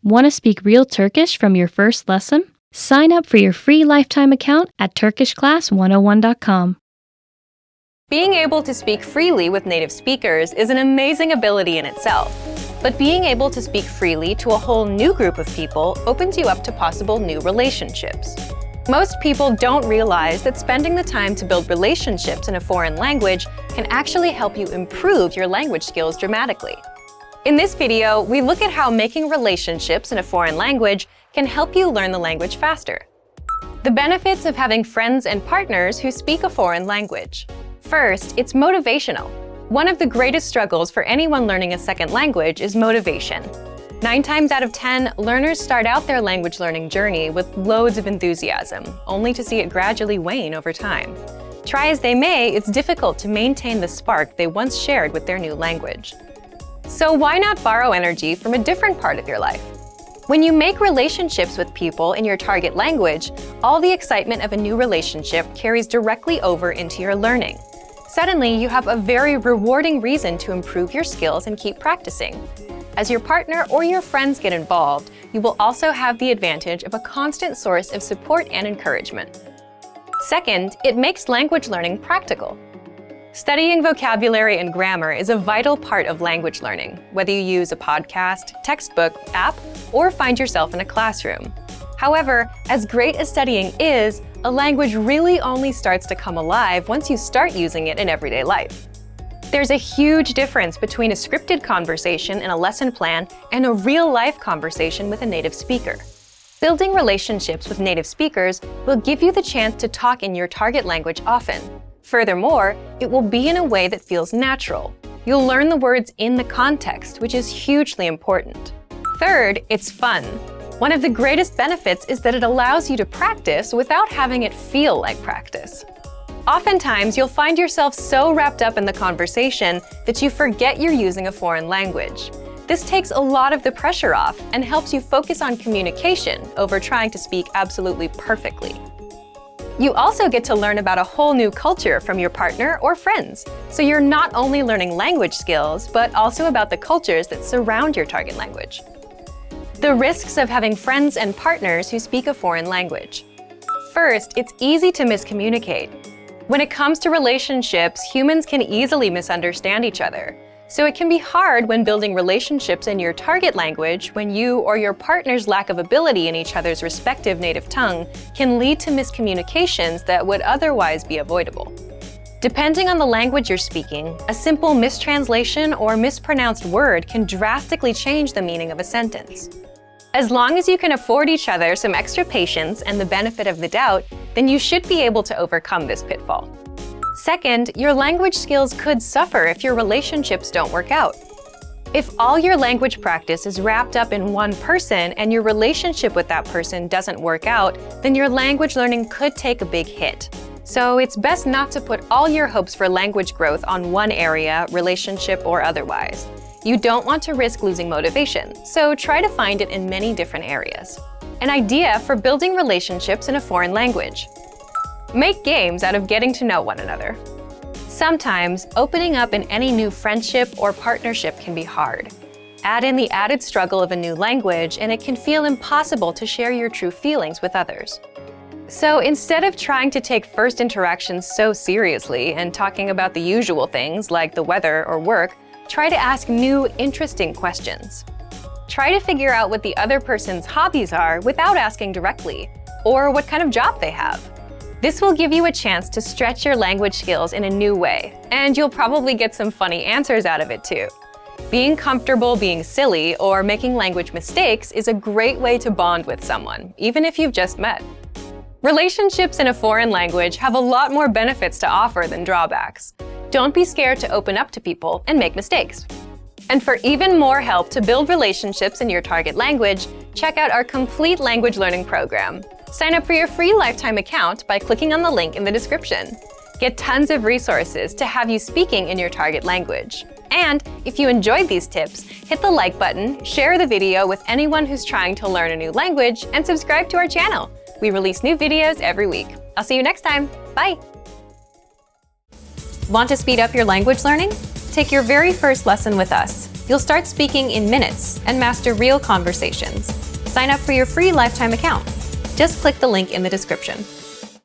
Want to speak real Turkish from your first lesson? Sign up for your free lifetime account at turkishclass101.com. Being able to speak freely with native speakers is an amazing ability in itself. But being able to speak freely to a whole new group of people opens you up to possible new relationships. Most people don't realize that spending the time to build relationships in a foreign language can actually help you improve your language skills dramatically. In this video, we look at how making relationships in a foreign language can help you learn the language faster. The benefits of having friends and partners who speak a foreign language. First, it's motivational. One of the greatest struggles for anyone learning a second language is motivation. 9 times out of 10, learners start out their language learning journey with loads of enthusiasm, only to see it gradually wane over time. Try as they may, it's difficult to maintain the spark they once shared with their new language. So why not borrow energy from a different part of your life? When you make relationships with people in your target language, all the excitement of a new relationship carries directly over into your learning. Suddenly, you have a very rewarding reason to improve your skills and keep practicing. As your partner or your friends get involved, you will also have the advantage of a constant source of support and encouragement. Second, it makes language learning practical. Studying vocabulary and grammar is a vital part of language learning, whether you use a podcast, textbook, app, or find yourself in a classroom. However, as great as studying is, a language really only starts to come alive once you start using it in everyday life. There's a huge difference between a scripted conversation in a lesson plan and a real-life conversation with a native speaker. Building relationships with native speakers will give you the chance to talk in your target language often. Furthermore, it will be in a way that feels natural. You'll learn the words in the context, which is hugely important. Third, it's fun. One of the greatest benefits is that it allows you to practice without having it feel like practice. Oftentimes, you'll find yourself so wrapped up in the conversation that you forget you're using a foreign language. This takes a lot of the pressure off and helps you focus on communication over trying to speak absolutely perfectly. You also get to learn about a whole new culture from your partner or friends, so you're not only learning language skills, but also about the cultures that surround your target language. The risks of having friends and partners who speak a foreign language. First, it's easy to miscommunicate. When it comes to relationships, humans can easily misunderstand each other. So it can be hard when building relationships in your target language when you or your partner's lack of ability in each other's respective native tongue can lead to miscommunications that would otherwise be avoidable. Depending on the language you're speaking, a simple mistranslation or mispronounced word can drastically change the meaning of a sentence. As long as you can afford each other some extra patience and the benefit of the doubt, then you should be able to overcome this pitfall. Second, your language skills could suffer if your relationships don't work out. If all your language practice is wrapped up in one person and your relationship with that person doesn't work out, then your language learning could take a big hit. So it's best not to put all your hopes for language growth on one area, relationship or otherwise. You don't want to risk losing motivation, so try to find it in many different areas. An idea for building relationships in a foreign language. Make games out of getting to know one another. Sometimes, opening up in any new friendship or partnership can be hard. Add in the added struggle of a new language, and it can feel impossible to share your true feelings with others. So instead of trying to take first interactions so seriously and talking about the usual things like the weather or work, try to ask new, interesting questions. Try to figure out what the other person's hobbies are without asking directly, or what kind of job they have. This will give you a chance to stretch your language skills in a new way, and you'll probably get some funny answers out of it too. Being comfortable being silly or making language mistakes is a great way to bond with someone, even if you've just met. Relationships in a foreign language have a lot more benefits to offer than drawbacks. Don't be scared to open up to people and make mistakes. And for even more help to build relationships in your target language, check out our complete language learning program. Sign up for your free lifetime account by clicking on the link in the description. Get tons of resources to have you speaking in your target language. And if you enjoyed these tips, hit the like button, share the video with anyone who's trying to learn a new language, and subscribe to our channel. We release new videos every week. I'll see you next time. Bye! Want to speed up your language learning? Take your very first lesson with us. You'll start speaking in minutes and master real conversations. Sign up for your free lifetime account. Just click the link in the description.